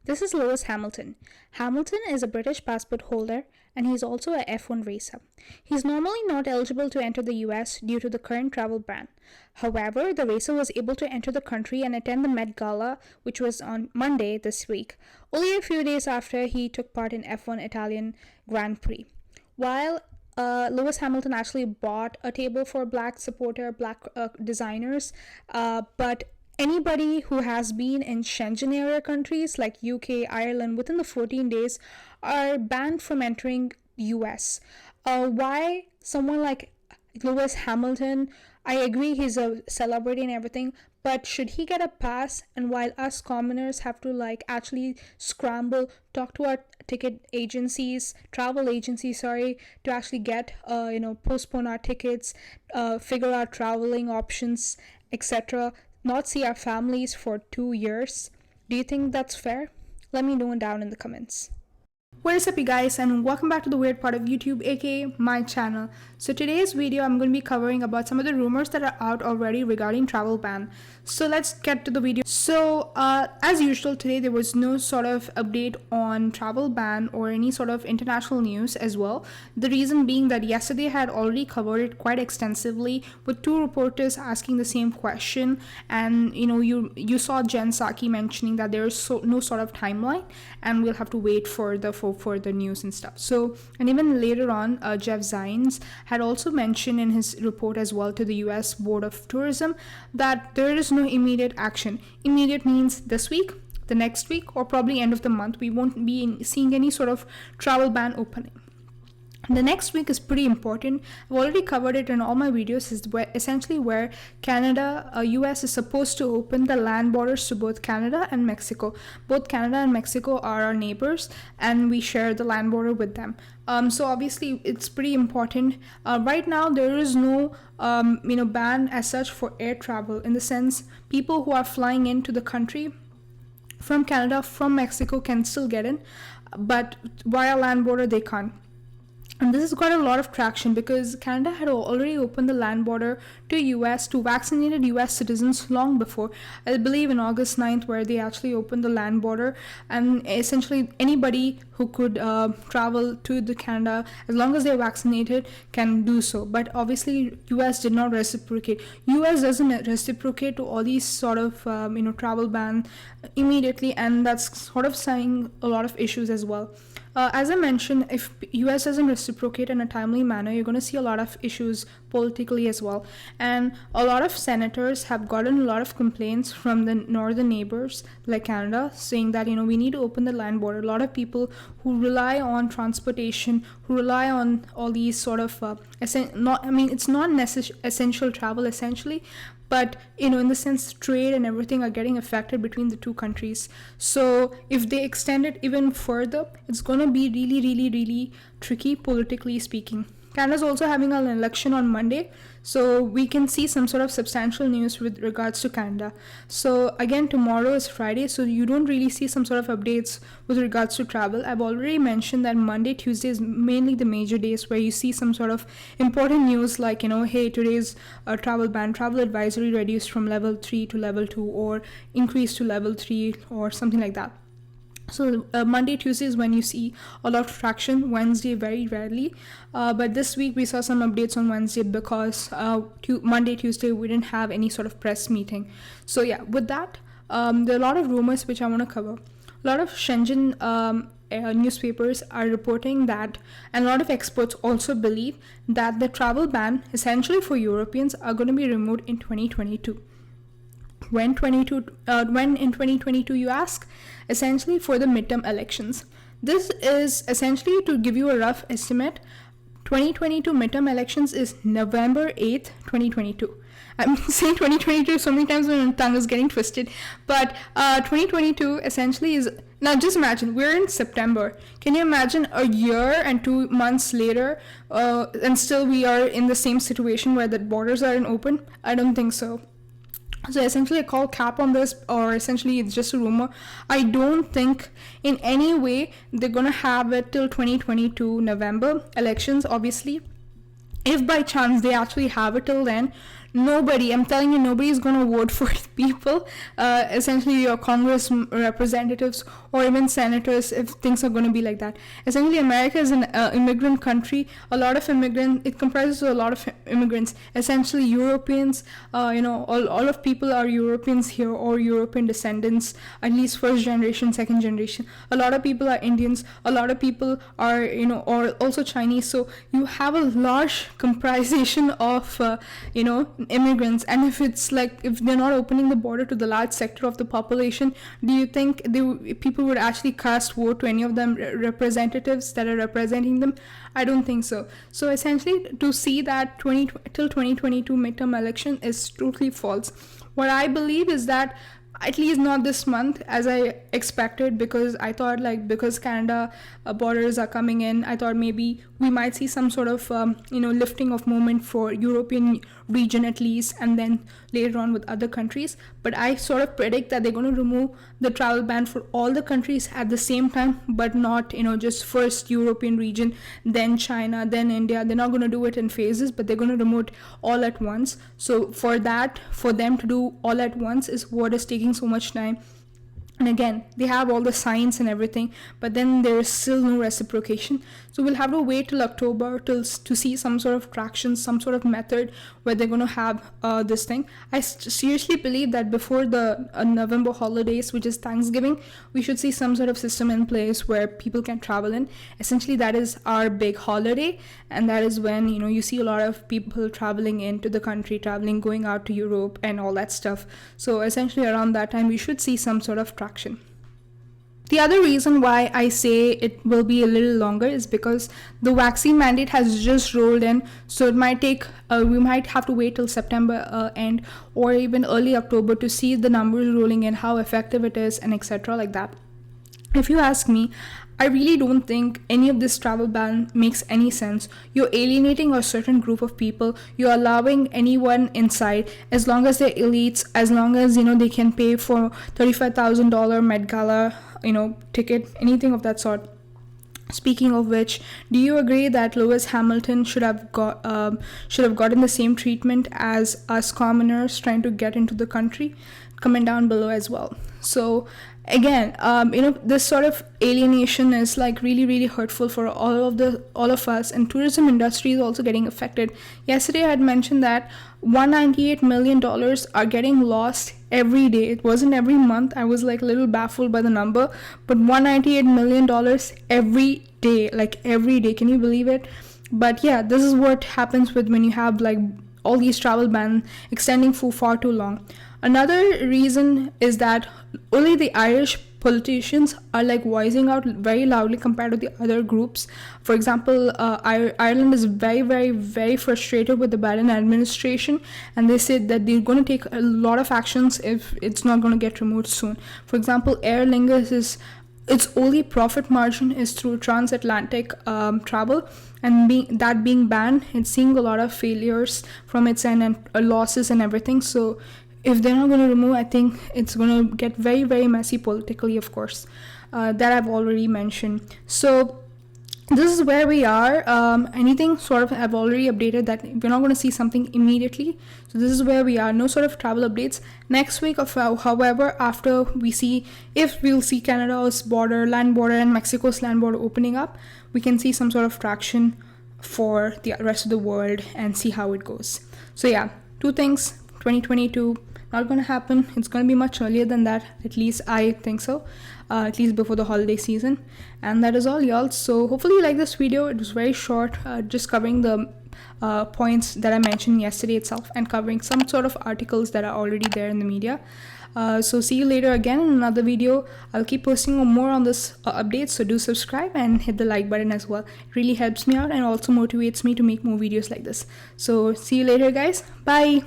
This is Lewis Hamilton. Hamilton is a British passport holder and he's also a F1 racer. He's normally not eligible to enter the US due to the current travel ban. However, the racer was able to enter the country and attend the MET Gala, which was on Monday this week, only a few days after he took part in F1 Italian Grand Prix. While Lewis Hamilton actually bought a table for black designers, but anybody who has been in Schengen area countries like UK, Ireland within the 14 days are banned from entering US. Why someone like Lewis Hamilton? I agree he's a celebrity and everything, but should he get a pass? And while us commoners have to actually scramble, talk to our ticket agencies, travel agencies, to actually get postpone our tickets, figure out traveling options, etc., not see our families for 2 years. Do you think that's fair? Let me know down in the comments. What is up, you guys, and welcome back to the weird part of YouTube, aka my channel. So today's video I'm going to be covering about some of the rumors that are out already regarding travel ban. So let's get to the video. So as usual, today there was no sort of update on travel ban or any sort of international news as well. The reason being that yesterday I had already covered it quite extensively with two reporters asking the same question, and you saw Jen Psaki mentioning that there is no sort of timeline and we'll have to wait for the news and stuff. So, and even later on, Jeff Zients had also mentioned in his report as well to the US Board of Tourism that there is no immediate action. Immediate means this week, the next week, or probably end of the month. We won't be seeing any sort of travel ban opening. The next week is pretty important. I've already covered it in all my videos. Is essentially where Canada, US is supposed to open the land borders to both Canada and Mexico. Both Canada and Mexico are our neighbors, and we share the land border with them. So obviously it's pretty important. Right now there is no ban as such for air travel, in the sense people who are flying into the country from Canada, from Mexico can still get in, but via land border they can't. And this has got a lot of traction because Canada had already opened the land border to US, to vaccinated US citizens long before. I believe in August 9th, where they actually opened the land border, and essentially anybody who could travel to the Canada, as long as they're vaccinated, can do so. But obviously US did not reciprocate. US doesn't reciprocate to all these sort of travel ban immediately, and that's sort of saying a lot of issues as well. As I mentioned, if US doesn't reciprocate in a timely manner, you're going to see a lot of issues politically as well. And a lot of senators have gotten a lot of complaints from the northern neighbors like Canada, saying that we need to open the land border. A lot of people who rely on transportation, who rely on all these sort of it's not essential travel essentially, but in the sense trade and everything are getting affected between the two countries. So if they extend it even further, it's going to be really, really, really tricky politically speaking. Canada's also having an election on Monday, so we can see some sort of substantial news with regards to Canada. So again, tomorrow is Friday, so you don't really see some sort of updates with regards to travel. I've already mentioned that Monday, Tuesday is mainly the major days where you see some sort of important news like, hey, today's travel ban, travel advisory reduced from level 3 to level 2 or increased to level 3 or something like that. So Monday, Tuesday is when you see a lot of traction. Wednesday, very rarely. But this week we saw some updates on Wednesday because Monday, Tuesday we didn't have any sort of press meeting. So yeah, with that, there are a lot of rumors which I want to cover. A lot of Shenzhen newspapers are reporting that, and a lot of experts also believe that the travel ban essentially for Europeans are going to be removed in 2022. When in 2022 you ask? Essentially for the midterm elections. This is essentially, to give you a rough estimate, 2022 midterm elections is November 8th, 2022. I'm saying 2022 so many times when my tongue is getting twisted, but 2022 essentially is, now just imagine, we're in September. Can you imagine a year and 2 months later and still we are in the same situation where the borders aren't open? I don't think so. So essentially I call cap on this, or essentially it's just a rumor. I don't think in any way they're gonna have it till 2022 November elections. Obviously, if by chance they actually have it till then, Nobody, I'm telling you, nobody is going to vote for people, essentially your Congress representatives or even senators, if things are going to be like that. Essentially, America is an immigrant country. A lot of it comprises a lot of immigrants, essentially Europeans. All of people are Europeans here or European descendants, at least first generation, second generation. A lot of people are Indians. A lot of people are, or also Chinese. So you have a large comprisation of, immigrants. And if they're not opening the border to the large sector of the population, do you think people would actually cast vote to any of them representatives that are representing them? I don't think so. So essentially, to see that till 2022 midterm election is totally false. What I believe is that at least not this month as I expected, because I thought because Canada borders are coming in, I thought maybe we might see some sort of lifting of movement for European region at least, and then later on with other countries. But I sort of predict that they're going to remove the travel ban for all the countries at the same time, but not just first European region, then China, then India. They're not going to do it in phases, but they're going to remove it all at once. So for them to do all at once is what is taking so much time. And again, they have all the science and everything, but then there is still no reciprocation. So we'll have to wait till October to see some sort of traction, some sort of method where they're going to have this thing. I seriously believe that before the November holidays, which is Thanksgiving, we should see some sort of system in place where people can travel in. Essentially, that is our big holiday, and that is when you see a lot of people traveling into the country, going out to Europe and all that stuff. So essentially, around that time, we should see some sort of traction. The other reason why I say it will be a little longer is because the vaccine mandate has just rolled in, so it might take, we might have to wait till September end or even early October to see the numbers rolling in, how effective it is, and etc. like that. If you ask me, I really don't think any of this travel ban makes any sense. You're alienating a certain group of people. You're allowing anyone inside as long as they're elites, as long as they can pay for $35,000 Met Gala ticket, anything of that sort. Speaking of which, do you agree that Lewis Hamilton should have gotten the same treatment as us commoners trying to get into the country? Comment down below as well. So again, this sort of alienation is really, really hurtful for all of us, and tourism industry is also getting affected. Yesterday I had mentioned that $198 million are getting lost every day. It wasn't every month. I was a little baffled by the number, but $198 million every day, every day. Can you believe it? But yeah, this is what happens when you have all these travel bans extending for far too long. Another reason is that only the Irish politicians are voicing out very loudly compared to the other groups. For example, Ireland is very, very, very frustrated with the Biden administration, and they said that they're going to take a lot of actions if it's not going to get removed soon. For example, Aer Lingus its only profit margin is through transatlantic travel, and being banned, it's seeing a lot of failures from its end and losses and everything. So if they're not going to remove, I think it's going to get very, very messy politically, of course, that I've already mentioned. So this is where we are. Anything sort of, I've already updated that we're not going to see something immediately. So this is where we are. No sort of travel updates next week. However, after we'll see Canada's land border and Mexico's land border opening up, we can see some sort of traction for the rest of the world and see how it goes. So yeah, two things. 2022 not going to happen. It's going to be much earlier than that, at least I think so, at least before the holiday season. And that is all, y'all. So hopefully you like this video. It was very short, just covering the points that I mentioned yesterday itself and covering some sort of articles that are already there in the media. So see you later again in another video. I'll keep posting more on this updates, so do subscribe and hit the like button as well. It really helps me out and also motivates me to make more videos like this. So see you later, guys. Bye.